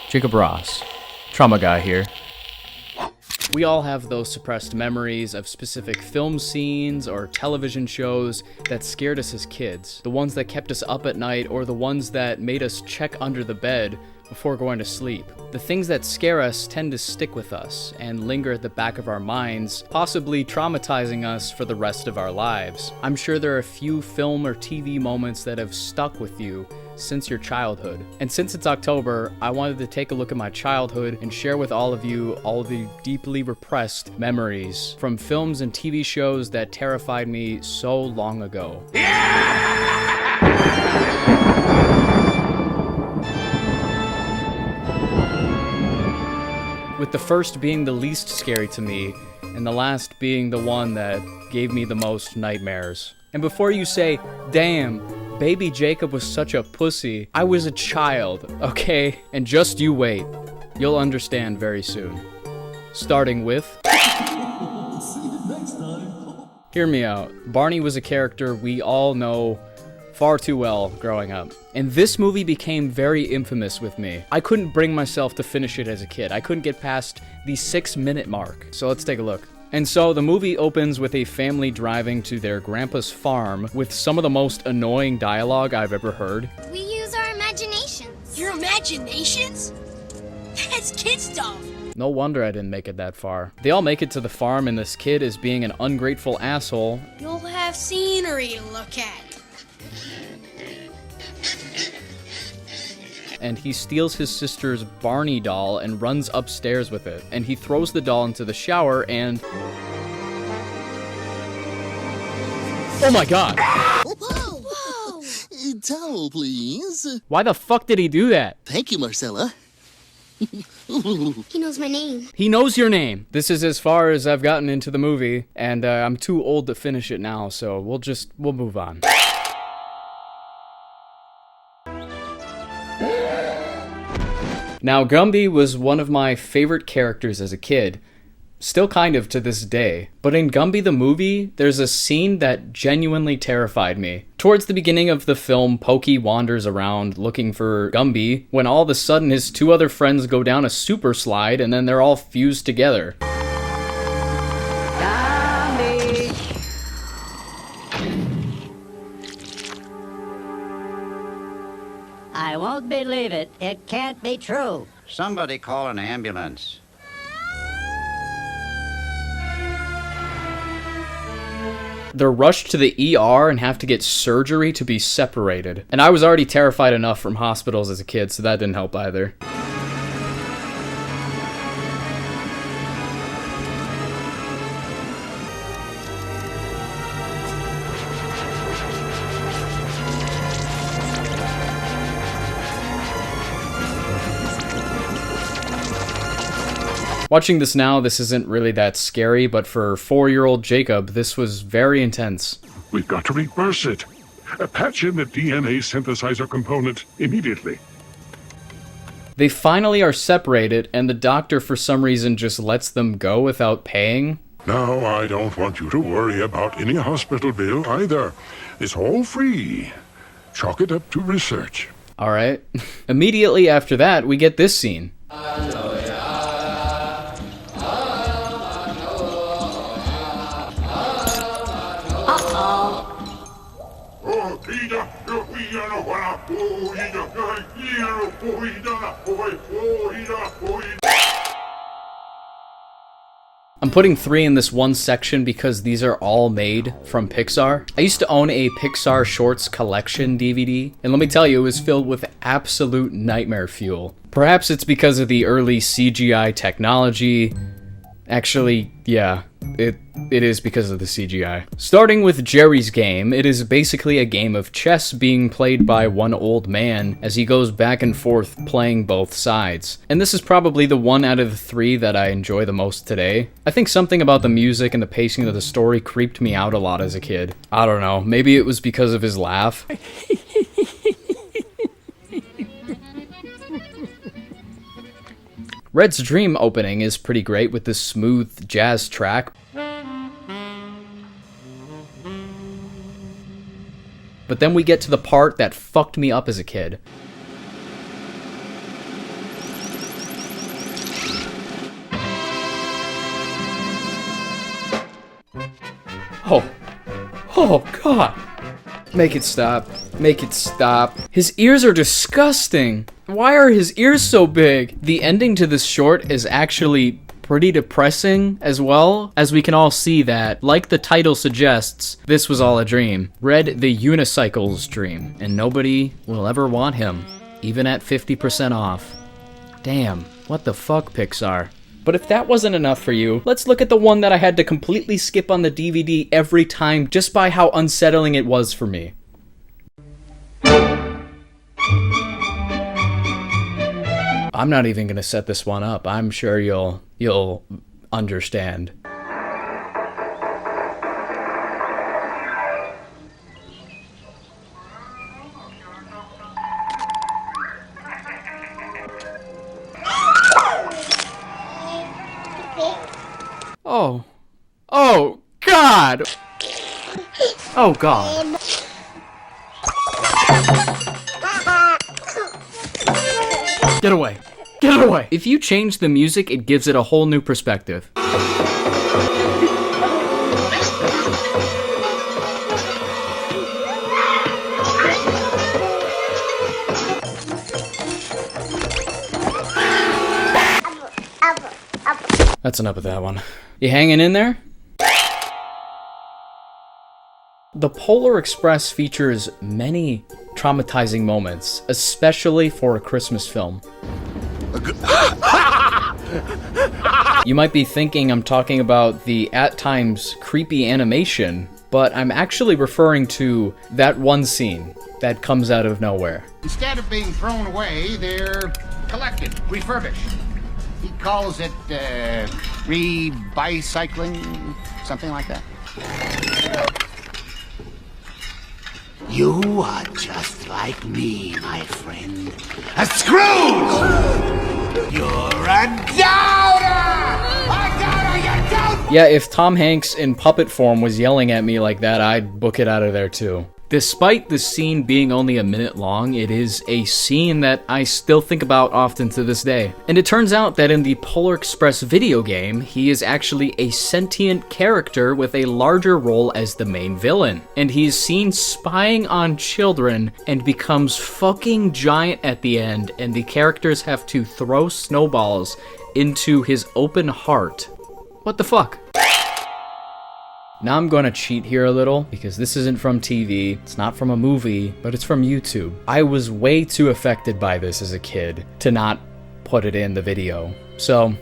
Jacob Ross, trauma guy here. We all have those suppressed memories of specific film scenes or television shows that scared us as kids. The ones that kept us up at night, or the ones that made us check under the bed before going to sleep. The things that scare us tend to stick with us and linger at the back of our minds, possibly traumatizing us for the rest of our lives. I'm sure there are a few film or TV moments that have stuck with you since your childhood. And since it's October, I wanted to take a look at my childhood and share with all of you all of the deeply repressed memories from films and TV shows that terrified me so long ago. With the first being the least scary to me, and the last being the one that gave me the most nightmares. And before you say, damn, baby Jacob was such a pussy, I was a child, okay? And just you wait. You'll understand very soon. Starting with... Hear me out. Barney was a character we all know far too well growing up. And this movie became very infamous with me. I couldn't bring myself to finish it as a kid. I couldn't get past the 6-minute mark. So let's take a look. And so the movie opens with a family driving to their grandpa's farm with some of the most annoying dialogue I've ever heard. We use our imaginations. Your imaginations? That's kid stuff. No wonder I didn't make it that far. They all make it to the farm and this kid is being an ungrateful asshole. You'll have scenery to look at. And he steals his sister's Barney doll and runs upstairs with it. And he throws the doll into the shower and... Oh my god! Whoa! Whoa! Towel, please. Why the fuck did he do that? Thank you, Marcella. He knows my name. He knows your name. This is as far as I've gotten into the movie, and I'm too old to finish it now, so we'll move on. Now, Gumby was one of my favorite characters as a kid, still kind of to this day. But in Gumby the Movie, there's a scene that genuinely terrified me. Towards the beginning of the film, Pokey wanders around looking for Gumby, when all of a sudden his two other friends go down a super slide and then they're all fused together. I won't believe it. It can't be true. Somebody call an ambulance. They're rushed to the ER and have to get surgery to be separated. And I was already terrified enough from hospitals as a kid, so that didn't help either. Watching this now, this isn't really that scary, but for 4-year-old Jacob, this was very intense. We've got to reverse it. Patch in the DNA synthesizer component immediately. They finally are separated, and the doctor for some reason just lets them go without paying. Now, I don't want you to worry about any hospital bill either. It's all free. Chalk it up to research. Alright. Immediately after that, we get this scene. I'm putting 3 in this one section because these are all made from Pixar. I used to own a Pixar Shorts collection DVD, and let me tell you, it was filled with absolute nightmare fuel. Perhaps it's because of the early CGI technology. Actually, yeah, it is because of the CGI. Starting with Jerry's game, it is basically a game of chess being played by one old man as he goes back and forth playing both sides. And this is probably the one out of the 3 that I enjoy the most today. I think something about the music and the pacing of the story creeped me out a lot as a kid. I don't know, maybe it was because of his laugh. Red's Dream opening is pretty great with this smooth jazz track. But then we get to the part that fucked me up as a kid. Oh, God. Make it stop. Make it stop. His ears are disgusting. Why are his ears so big? The ending to this short is actually pretty depressing as well, as we can all see that, like the title suggests, this was all a dream. Red the Unicycle's dream, and nobody will ever want him, even at 50% off. Damn, what the fuck, Pixar? But if that wasn't enough for you, let's look at the one that I had to completely skip on the DVD every time just by how unsettling it was for me. I'm not even gonna set this one up. I'm sure you'll understand. Oh. Oh, God! Oh, God. Get away. Get it away! If you change the music, it gives it a whole new perspective. That's enough of that one. You hanging in there? The Polar Express features many traumatizing moments, especially for a Christmas film. You might be thinking I'm talking about the at times creepy animation, but I'm actually referring to that one scene that comes out of nowhere. Instead of being thrown away, they're collected, refurbished. He calls it re-bicycling, something like that. You are just like me, my friend. A Scrooge! You're a doubter! A doubter, you doubt! Yeah, if Tom Hanks in puppet form was yelling at me like that, I'd book it out of there too. Despite the scene being only a minute long, it is a scene that I still think about often to this day. And it turns out that in the Polar Express video game, he is actually a sentient character with a larger role as the main villain. And he's seen spying on children and becomes fucking giant at the end, and the characters have to throw snowballs into his open heart. What the fuck? Now I'm gonna cheat here a little, because this isn't from TV, it's not from a movie, but it's from YouTube. I was way too affected by this as a kid to not put it in the video. So,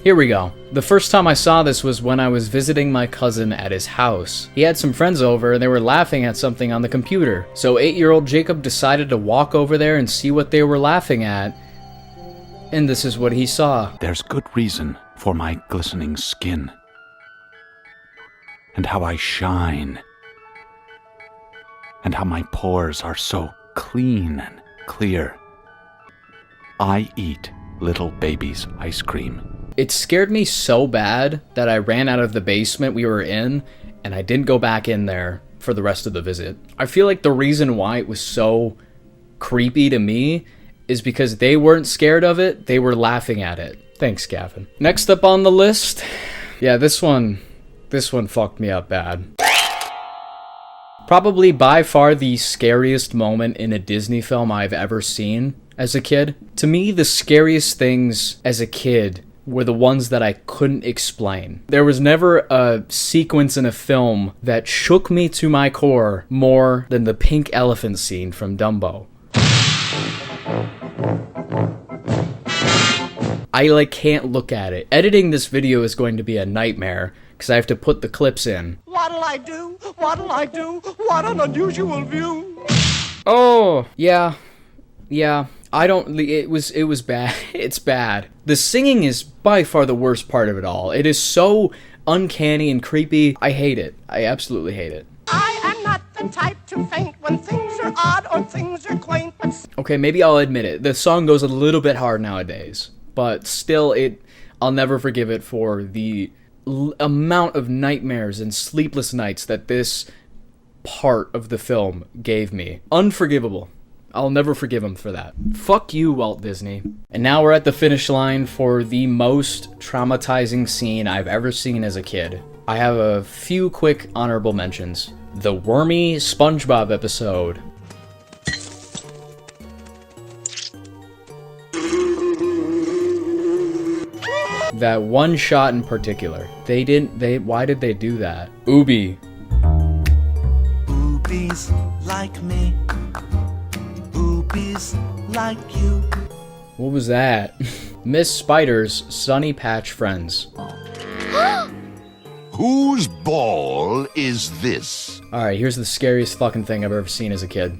here we go. The first time I saw this was when I was visiting my cousin at his house. He had some friends over and they were laughing at something on the computer. So 8-year-old Jacob decided to walk over there and see what they were laughing at. And this is what he saw. There's good reason for my glistening skin. And how I shine, and how my pores are so clean and clear. I eat little baby's ice cream. It scared me so bad that I ran out of the basement we were in, and I didn't go back in there for the rest of the visit. I feel like the reason why it was so creepy to me is because they weren't scared of it, they were laughing at it. Thanks, Gavin. Next up on the list, yeah, this one fucked me up bad. Probably by far the scariest moment in a Disney film I've ever seen as a kid. To me, the scariest things as a kid were the ones that I couldn't explain. There was never a sequence in a film that shook me to my core more than the pink elephant scene from Dumbo. I can't look at it. Editing this video is going to be a nightmare because I have to put the clips in. What'll I do? What'll I do? What an unusual view! Oh, yeah. It was bad. It's bad. The singing is by far the worst part of it all. It is so uncanny and creepy. I hate it. I absolutely hate it. I am not the type to faint when things are odd or things are quaint. Okay, maybe I'll admit it. The song goes a little bit hard nowadays, but still, I'll never forgive it for the amount of nightmares and sleepless nights that this part of the film gave me. Unforgivable. I'll never forgive him for that. Fuck you, Walt Disney. And now we're at the finish line for the most traumatizing scene I've ever seen as a kid. I have a few quick honorable mentions. The wormy SpongeBob episode. That one shot in particular. Why did they do that? Ooby. Boobies like me. Boobies like you. What was that? Miss Spider's Sunny Patch Friends. Whose ball is this? Alright, here's the scariest fucking thing I've ever seen as a kid.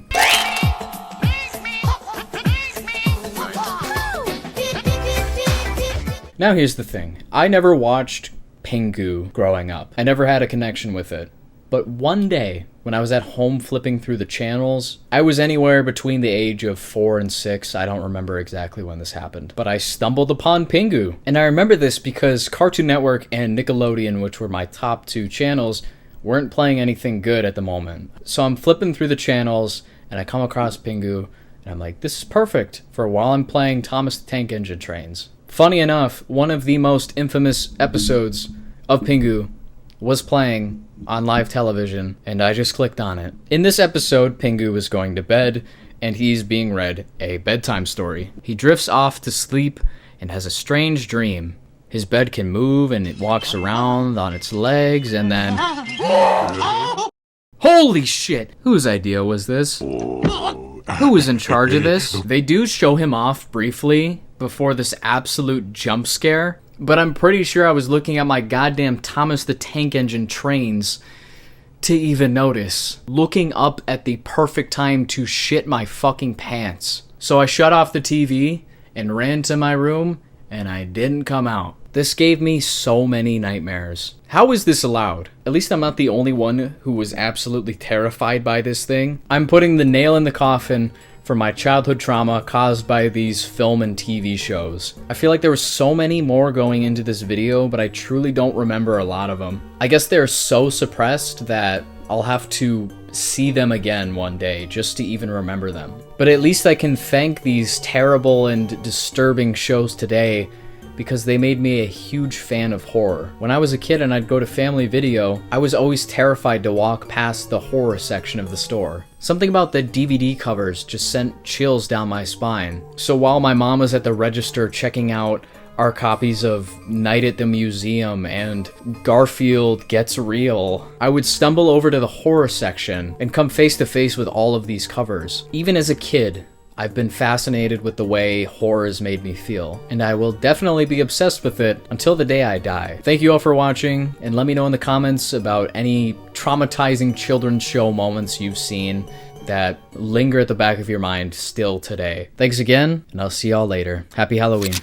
Now here's the thing. I never watched Pingu growing up. I never had a connection with it. But one day, when I was at home flipping through the channels, I was anywhere between the age of 4 and 6. I don't remember exactly when this happened. But I stumbled upon Pingu. And I remember this because Cartoon Network and Nickelodeon, which were my top 2 channels, weren't playing anything good at the moment. So I'm flipping through the channels, and I come across Pingu, and I'm like, this is perfect for while I'm playing Thomas the Tank Engine Trains. Funny enough, one of the most infamous episodes of Pingu was playing on live television, and I just clicked on it. In this episode, Pingu is going to bed, and he's being read a bedtime story. He drifts off to sleep and has a strange dream. His bed can move, and it walks around on its legs, and then... Holy shit! Whose idea was this? Who was in charge of this? They do show him off briefly before this absolute jump scare, but I'm pretty sure I was looking at my goddamn Thomas the Tank Engine trains to even notice. Looking up at the perfect time to shit my fucking pants. So I shut off the TV and ran to my room, and I didn't come out. This gave me so many nightmares. How is this allowed? At least I'm not the only one who was absolutely terrified by this thing. I'm putting the nail in the coffin for my childhood trauma caused by these film and TV shows. I feel like there were so many more going into this video, but I truly don't remember a lot of them. I guess they're so suppressed that I'll have to see them again one day just to even remember them. But at least I can thank these terrible and disturbing shows today because they made me a huge fan of horror. When I was a kid and I'd go to Family Video, I was always terrified to walk past the horror section of the store. Something about the DVD covers just sent chills down my spine. So while my mom was at the register checking out our copies of Night at the Museum and Garfield Gets Real, I would stumble over to the horror section and come face to face with all of these covers. Even as a kid, I've been fascinated with the way horror has made me feel, and I will definitely be obsessed with it until the day I die. Thank you all for watching, and let me know in the comments about any traumatizing children's show moments you've seen that linger at the back of your mind still today. Thanks again, and I'll see y'all later. Happy Halloween.